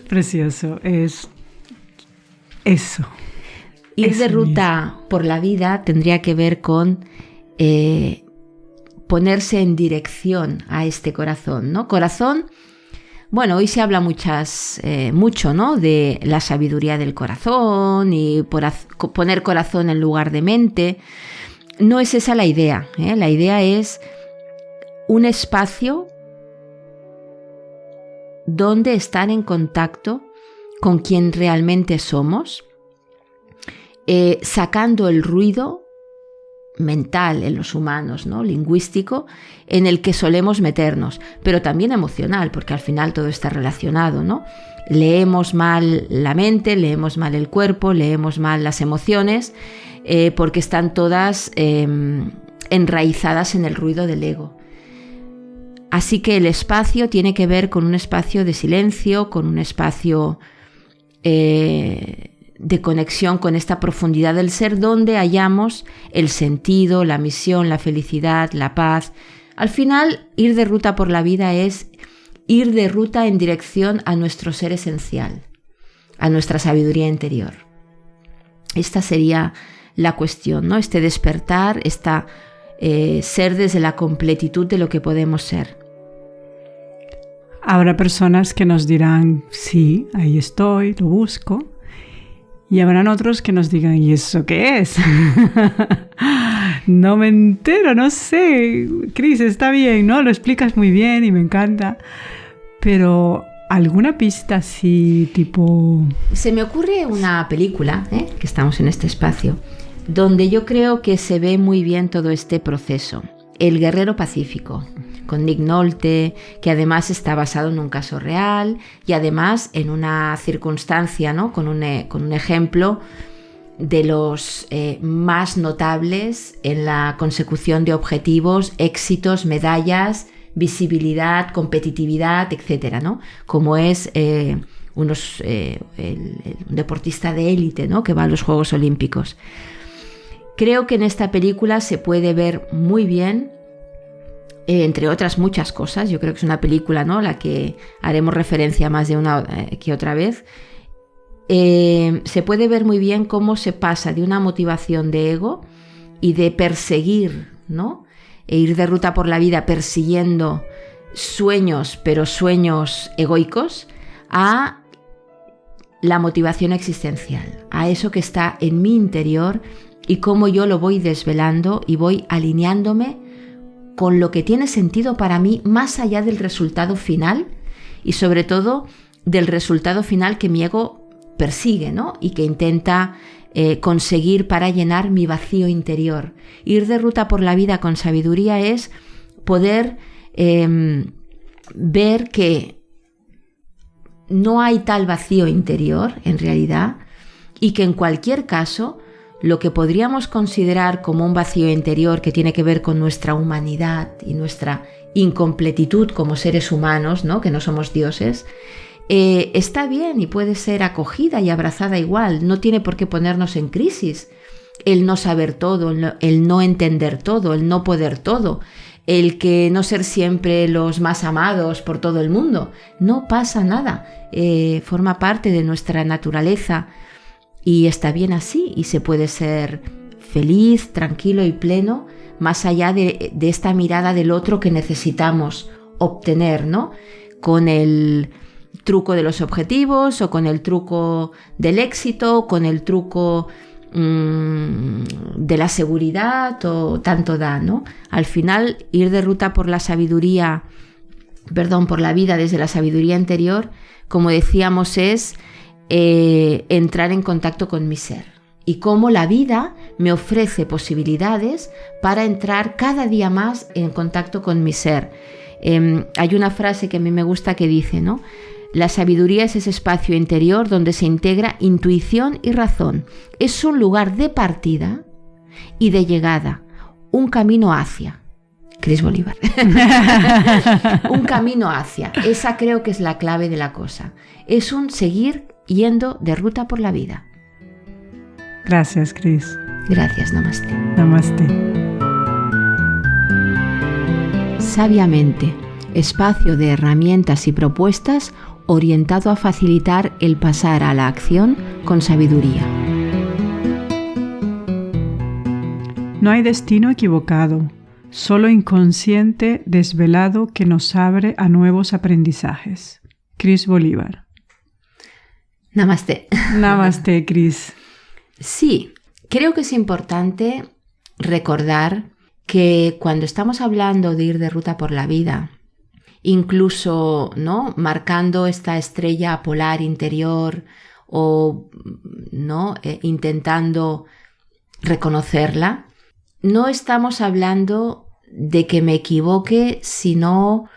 [SPEAKER 2] Precioso, es eso.
[SPEAKER 1] Ir de ruta por la vida tendría que ver con ponerse en dirección a este corazón, ¿no? Corazón, bueno, hoy se habla mucho, ¿no?, de la sabiduría del corazón y poner corazón en lugar de mente. No es esa la idea, ¿eh? La idea es un espacio donde estar en contacto con quien realmente somos, sacando el ruido mental en los humanos, ¿no?, lingüístico, en el que solemos meternos, pero también emocional, porque al final todo está relacionado, ¿no? Leemos mal la mente, leemos mal el cuerpo, leemos mal las emociones, porque están todas enraizadas en el ruido del ego. Así que el espacio tiene que ver con un espacio de silencio, con un espacio de conexión con esta profundidad del ser, donde hallamos el sentido, la misión, la felicidad, la paz. Al final, ir de ruta por la vida es ir de ruta en dirección a nuestro ser esencial, a nuestra sabiduría interior. Esta sería la cuestión, ¿no? Este despertar, ser desde la completitud de lo que podemos ser.
[SPEAKER 2] Habrá personas que nos dirán: sí, ahí estoy, lo busco. Y habrán otros que nos digan: ¿y eso qué es? No me entero, no sé. Cris, está bien, ¿no? Lo explicas muy bien y me encanta. Pero, ¿alguna pista así, tipo...?
[SPEAKER 1] Se me ocurre una película, que estamos en este espacio, donde yo creo que se ve muy bien todo este proceso. El Guerrero Pacífico, con Nick Nolte, que además está basado en un caso real y además en una circunstancia, ¿no?, con un ejemplo de los más notables en la consecución de objetivos, éxitos, medallas visibilidad, competitividad, etcétera, ¿no? Como es un deportista de élite, ¿no? Que va a los Juegos Olímpicos. Creo que en esta película se puede ver muy bien, entre otras muchas cosas. Yo creo que es una película, ¿no?, la que haremos referencia más de una que otra vez. Se puede ver muy bien cómo se pasa de una motivación de ego y de perseguir, ¿no?, e ir de ruta por la vida persiguiendo sueños, pero sueños egoicos, a la motivación existencial, a eso que está en mi interior y cómo yo lo voy desvelando y voy alineándome con lo que tiene sentido para mí, más allá del resultado final y sobre todo del resultado final que mi ego persigue, ¿no?, y que intenta conseguir para llenar mi vacío interior. Ir de ruta por la vida con sabiduría es poder ver que no hay tal vacío interior en realidad, y que en cualquier caso lo que podríamos considerar como un vacío interior que tiene que ver con nuestra humanidad y nuestra incompletitud como seres humanos, ¿no?, que no somos dioses, está bien y puede ser acogida y abrazada igual. No tiene por qué ponernos en crisis el no saber todo, el no entender todo, el no poder todo, el que no ser siempre los más amados por todo el mundo. No pasa nada, forma parte de nuestra naturaleza y está bien así, y se puede ser feliz, tranquilo y pleno más allá de esta mirada del otro que necesitamos obtener, ¿no?, con el truco de los objetivos o con el truco del éxito, con el truco de la seguridad, o tanto da, ¿no? Al final, ir de ruta por la sabiduría, por la vida desde la sabiduría interior, como decíamos, es entrar en contacto con mi ser, y cómo la vida me ofrece posibilidades para entrar cada día más en contacto con mi ser. Hay una frase que a mí me gusta que dice, ¿no?, la sabiduría es ese espacio interior donde se integra intuición y razón. Es un lugar de partida y de llegada, un camino hacia. Cris Bolívar. Un camino hacia. Esa creo que es la clave de la cosa. Es un seguir yendo de ruta por la vida.
[SPEAKER 2] Gracias, Cris.
[SPEAKER 1] Gracias, namaste.
[SPEAKER 2] Namaste.
[SPEAKER 1] Sabiamente, espacio de herramientas y propuestas orientado a facilitar el pasar a la acción con sabiduría.
[SPEAKER 2] No hay destino equivocado, solo inconsciente desvelado que nos abre a nuevos aprendizajes. Cris Bolívar.
[SPEAKER 1] Namaste.
[SPEAKER 2] Namaste, Cris.
[SPEAKER 1] Sí, creo que es importante recordar que cuando estamos hablando de ir de ruta por la vida, incluso, ¿no?, marcando esta estrella polar interior o, ¿no?, intentando reconocerla, no estamos hablando de que me equivoque, sino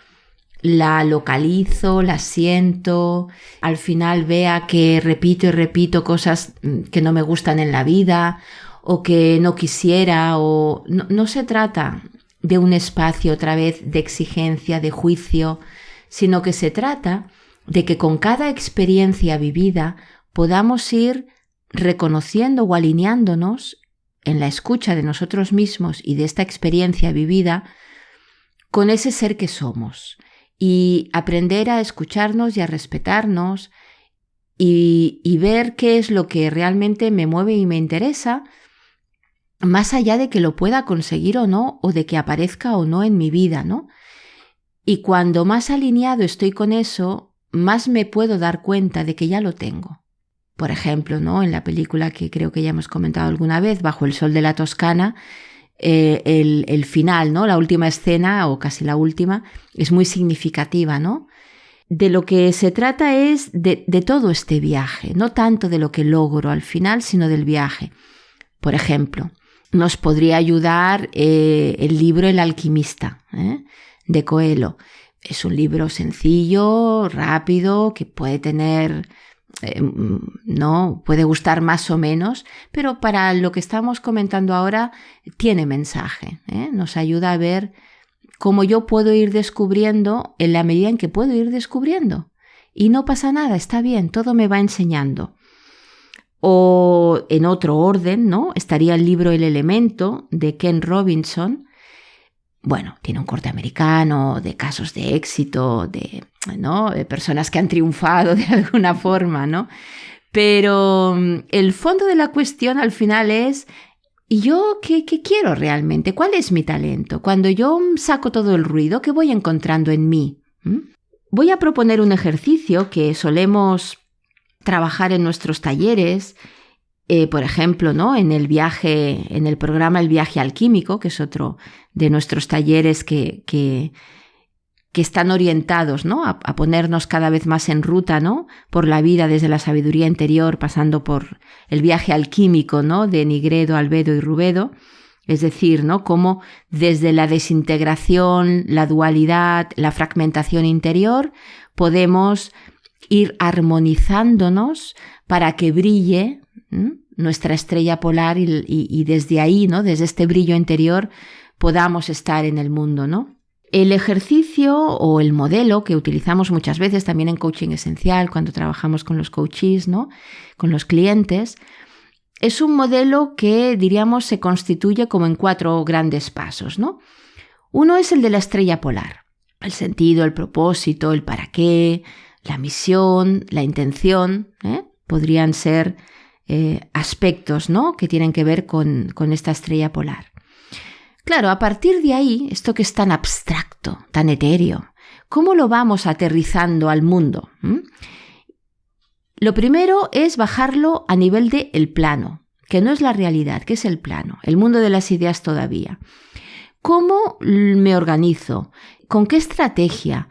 [SPEAKER 1] la localizo, la siento, al final vea que repito y repito cosas que no me gustan en la vida o que no quisiera, o no se trata de un espacio otra vez de exigencia, de juicio, sino que se trata de que con cada experiencia vivida podamos ir reconociendo o alineándonos en la escucha de nosotros mismos y de esta experiencia vivida con ese ser que somos, y aprender a escucharnos y a respetarnos y ver qué es lo que realmente me mueve y me interesa, más allá de que lo pueda conseguir o no, o de que aparezca o no en mi vida, ¿no? Y cuando más alineado estoy con eso, más me puedo dar cuenta de que ya lo tengo. Por ejemplo, ¿no?, en la película que creo que ya hemos comentado alguna vez, Bajo el sol de la Toscana, el final, ¿no?, la última escena, o casi la última, es muy significativa, ¿no? De lo que se trata es de todo este viaje, no tanto de lo que logro al final, sino del viaje. Por ejemplo, nos podría ayudar el libro El alquimista, de Coelho. Es un libro sencillo, rápido, que puede tener, no, puede gustar más o menos, pero para lo que estamos comentando ahora tiene mensaje, nos ayuda a ver como yo puedo ir descubriendo en la medida en que puedo ir descubriendo. Y no pasa nada, está bien, todo me va enseñando. O en otro orden, ¿no? Estaría el libro El elemento de Ken Robinson. Bueno, tiene un corte americano de casos de éxito, ¿no? De personas que han triunfado de alguna forma, ¿no? Pero el fondo de la cuestión al final es, ¿y yo qué quiero realmente? ¿Cuál es mi talento? Cuando yo saco todo el ruido, ¿qué voy encontrando en mí? Voy a proponer un ejercicio que solemos trabajar en nuestros talleres, por ejemplo, ¿no? En el programa El viaje alquímico, que es otro de nuestros talleres que están orientados, ¿no? a ponernos cada vez más en ruta, ¿no? Por la vida desde la sabiduría interior, pasando por el viaje alquímico, ¿no? De Nigredo, Albedo y Rubedo. Es decir, ¿no? Cómo desde la desintegración, la dualidad, la fragmentación interior, podemos ir armonizándonos para que brille nuestra estrella polar y desde ahí, ¿no? Desde este brillo interior, podamos estar en el mundo, ¿no? El ejercicio o el modelo que utilizamos muchas veces también en coaching esencial, cuando trabajamos con los coaches, ¿no? Con los clientes, es un modelo que, diríamos, se constituye como en 4 grandes pasos, ¿no? Uno es el de la estrella polar. El sentido, el propósito, el para qué, la misión, la intención, podrían ser aspectos, ¿no? Que tienen que ver con esta estrella polar. Claro, a partir de ahí, esto que es tan abstracto, tan etéreo, ¿cómo lo vamos aterrizando al mundo? Lo primero es bajarlo a nivel del plano, que no es la realidad, que es el plano, el mundo de las ideas todavía. ¿Cómo me organizo? ¿Con qué estrategia?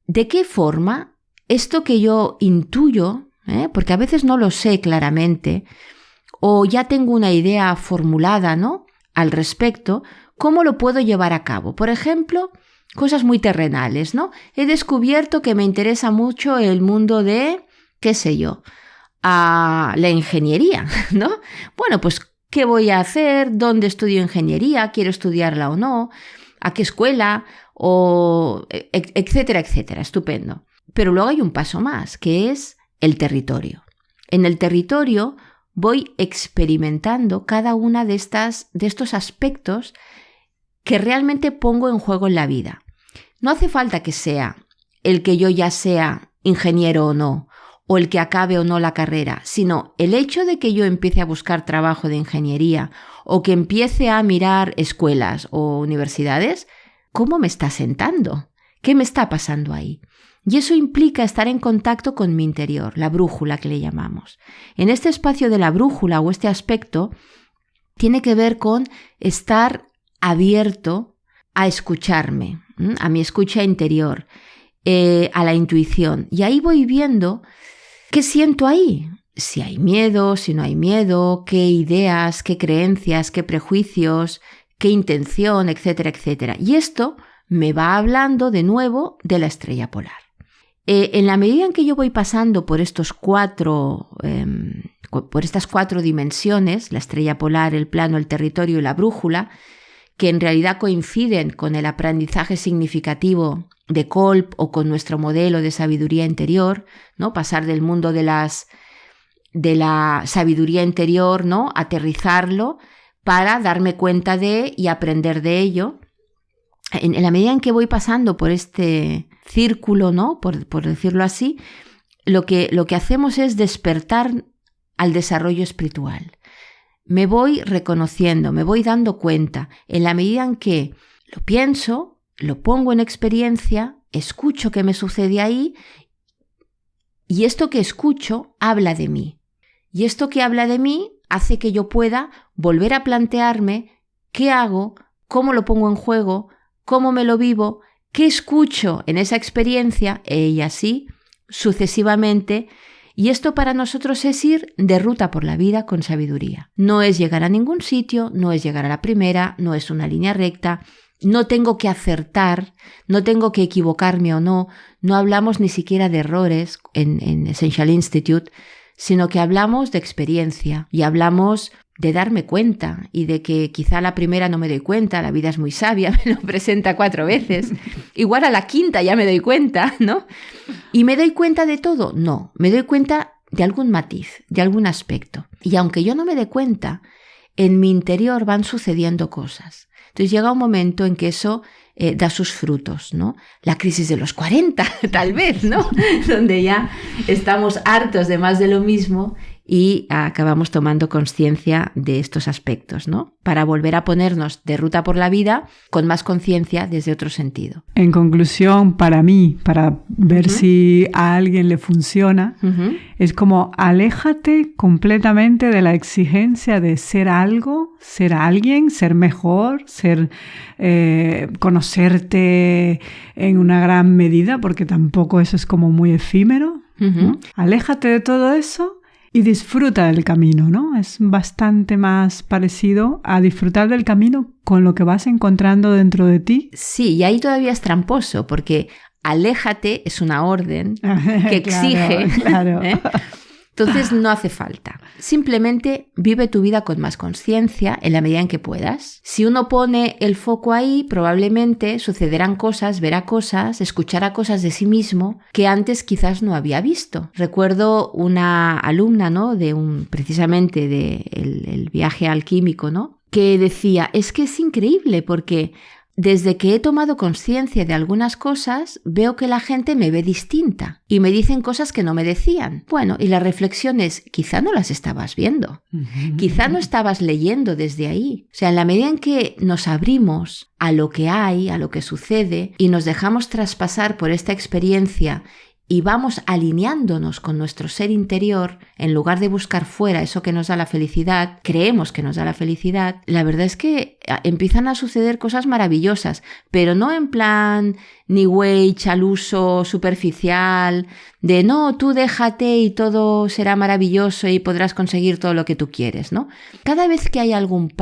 [SPEAKER 1] ¿De qué forma esto que yo intuyo, porque a veces no lo sé claramente, o ya tengo una idea formulada, ¿no? Al respecto, ¿cómo lo puedo llevar a cabo? Por ejemplo, cosas muy terrenales, ¿no? He descubierto que me interesa mucho el mundo de, qué sé yo, la ingeniería, ¿no? Bueno, pues, ¿qué voy a hacer? ¿Dónde estudio ingeniería? ¿Quiero estudiarla o no? ¿A qué escuela? O etcétera, etcétera. Estupendo. Pero luego hay un paso más, que es el territorio. En el territorio voy experimentando cada una de estos aspectos que realmente pongo en juego en la vida. No hace falta que sea el que yo ya sea ingeniero o no, o el que acabe o no la carrera, sino el hecho de que yo empiece a buscar trabajo de ingeniería o que empiece a mirar escuelas o universidades, ¿cómo me está sentando? ¿Qué me está pasando ahí? Y eso implica estar en contacto con mi interior, la brújula que le llamamos. En este espacio de la brújula o este aspecto tiene que ver con estar abierto a escucharme, a mi escucha interior, a la intuición. Y ahí voy viendo qué siento ahí. Si hay miedo, si no hay miedo, qué ideas, qué creencias, qué prejuicios, qué intención, etcétera, etcétera. Y esto me va hablando de nuevo de la estrella polar. En la medida en que yo voy pasando por estas 4 dimensiones, la estrella polar, el plano, el territorio y la brújula, que en realidad coinciden con el aprendizaje significativo de Kolb o con nuestro modelo de sabiduría interior, ¿no? Pasar del mundo de la sabiduría interior, ¿no? Aterrizarlo para darme cuenta de y aprender de ello. En la medida en que voy pasando por este círculo, ¿no? Por decirlo así, lo que hacemos es despertar al desarrollo espiritual. Me voy reconociendo, me voy dando cuenta, en la medida en que lo pienso, lo pongo en experiencia, escucho qué me sucede ahí, y esto que escucho habla de mí. Y esto que habla de mí hace que yo pueda volver a plantearme qué hago, cómo lo pongo en juego, cómo me lo vivo, qué escucho en esa experiencia, y así sucesivamente. Y esto para nosotros es ir de ruta por la vida con sabiduría. No es llegar a ningún sitio, no es llegar a la primera, no es una línea recta, no tengo que acertar, no tengo que equivocarme o no hablamos ni siquiera de errores en Essential Institute, sino que hablamos de experiencia y hablamos de darme cuenta y de que quizá a la primera no me doy cuenta, la vida es muy sabia, me lo presenta 4 veces, igual a la quinta ya me doy cuenta, ¿no? ¿Y me doy cuenta de todo? No, me doy cuenta de algún matiz, de algún aspecto. Y aunque yo no me dé cuenta, en mi interior van sucediendo cosas. Entonces llega un momento en que eso da sus frutos, ¿no? La crisis de los 40, tal vez, ¿no? Donde ya estamos hartos de más de lo mismo y acabamos tomando conciencia de estos aspectos, ¿no? Para volver a ponernos de ruta por la vida con más conciencia desde otro sentido.
[SPEAKER 2] En conclusión, para mí, para ver si a alguien le funciona, es como aléjate completamente de la exigencia de ser algo, ser alguien, ser mejor, ser conocerte en una gran medida, porque tampoco eso es como muy efímero, ¿no? Aléjate de todo eso y disfruta del camino, ¿no? Es bastante más parecido a disfrutar del camino con lo que vas encontrando dentro de ti.
[SPEAKER 1] Sí, y ahí todavía es tramposo, porque aléjate es una orden que exige.
[SPEAKER 2] Claro.
[SPEAKER 1] Entonces no hace falta. Simplemente vive tu vida con más conciencia en la medida en que puedas. Si uno pone el foco ahí, probablemente sucederán cosas, verá cosas, escuchará cosas de sí mismo que antes quizás no había visto. Recuerdo una alumna, ¿no? Precisamente del viaje alquímico, ¿no? Que decía, es que es increíble porque desde que he tomado conciencia de algunas cosas, veo que la gente me ve distinta y me dicen cosas que no me decían. Bueno, y la reflexión es, quizá no las estabas viendo, quizá no estabas leyendo desde ahí. O sea, en la medida en que nos abrimos a lo que hay, a lo que sucede y nos dejamos traspasar por esta experiencia y vamos alineándonos con nuestro ser interior, en lugar de buscar fuera eso que nos da la felicidad, creemos que nos da la felicidad, la verdad es que empiezan a suceder cosas maravillosas, pero no en plan New Age al uso superficial, de no, tú déjate y todo será maravilloso y podrás conseguir todo lo que tú quieres, ¿no? Cada vez que hay algún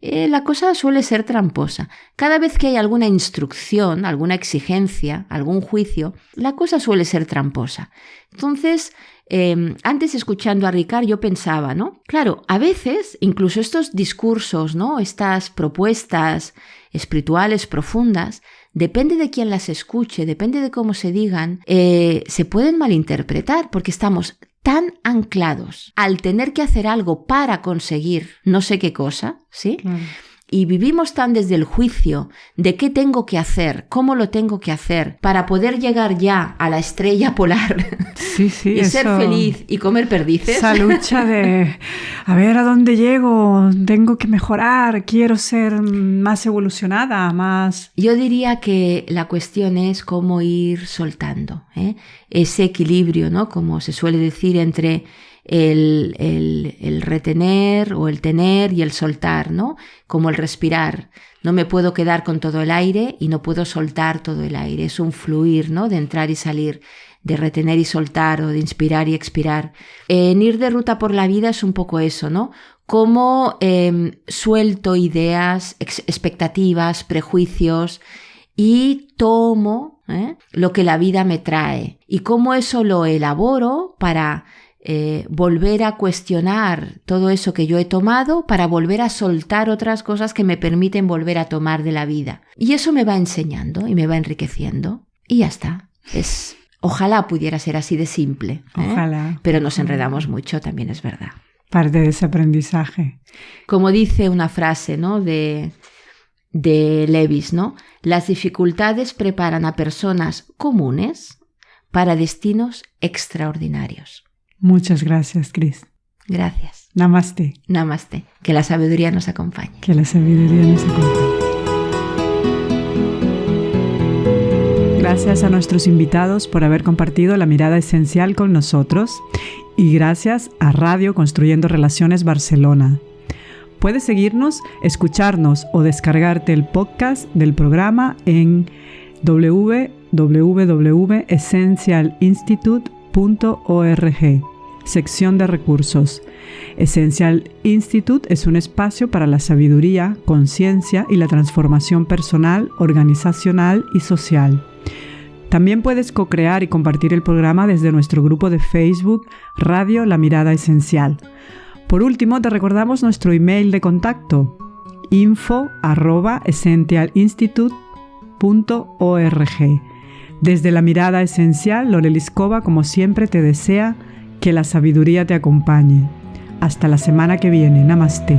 [SPEAKER 1] la cosa suele ser tramposa. Cada vez que hay alguna instrucción, alguna exigencia, algún juicio, la cosa suele ser tramposa. Entonces, antes escuchando a Ricard yo pensaba, ¿no? Claro, a veces incluso estos discursos, ¿no? Estas propuestas espirituales profundas, depende de quién las escuche, depende de cómo se digan, se pueden malinterpretar porque estamos tan anclados al tener que hacer algo para conseguir no sé qué cosa, ¿sí? Claro. Y vivimos tan desde el juicio de qué tengo que hacer, cómo lo tengo que hacer para poder llegar ya a la estrella polar y ser feliz y comer perdices.
[SPEAKER 2] Esa lucha de a ver a dónde llego, tengo que mejorar, quiero ser más evolucionada, más...
[SPEAKER 1] Yo diría que la cuestión es cómo ir soltando, ese equilibrio, ¿no? Como se suele decir entre el retener o el tener y el soltar, ¿no? Como el respirar. No me puedo quedar con todo el aire y no puedo soltar todo el aire. Es un fluir, ¿no? De entrar y salir, de retener y soltar o de inspirar y expirar. En ir de ruta por la vida es un poco eso, ¿no? Cómo suelto ideas, expectativas, prejuicios y tomo lo que la vida me trae. Y cómo eso lo elaboro para volver a cuestionar todo eso que yo he tomado, para volver a soltar otras cosas que me permiten volver a tomar de la vida. Y eso me va enseñando y me va enriqueciendo. Y ya está. Ojalá pudiera ser así de simple.
[SPEAKER 2] Ojalá.
[SPEAKER 1] Pero nos enredamos mucho, también es verdad.
[SPEAKER 2] Parte de ese aprendizaje.
[SPEAKER 1] Como dice una frase, ¿no? de Lewis, ¿no? Las dificultades preparan a personas comunes para destinos extraordinarios.
[SPEAKER 2] Muchas gracias, Cris.
[SPEAKER 1] Gracias.
[SPEAKER 2] Namaste.
[SPEAKER 1] Namaste. Que la sabiduría nos acompañe.
[SPEAKER 2] Que la sabiduría nos acompañe. Gracias a nuestros invitados por haber compartido la mirada esencial con nosotros y gracias a Radio Construyendo Relaciones Barcelona. Puedes seguirnos, escucharnos o descargarte el podcast del programa en www.essentialinstitute.org, sección de recursos. Essential Institute es un espacio para la sabiduría, conciencia y la transformación personal, organizacional y social. También puedes co-crear y compartir el programa desde nuestro grupo de Facebook Radio La Mirada Esencial. Por último, te recordamos nuestro email de contacto: info@essentialinstitute.org. Desde la mirada esencial, Lore Liskova, como siempre, te desea que la sabiduría te acompañe. Hasta la semana que viene. Namaste.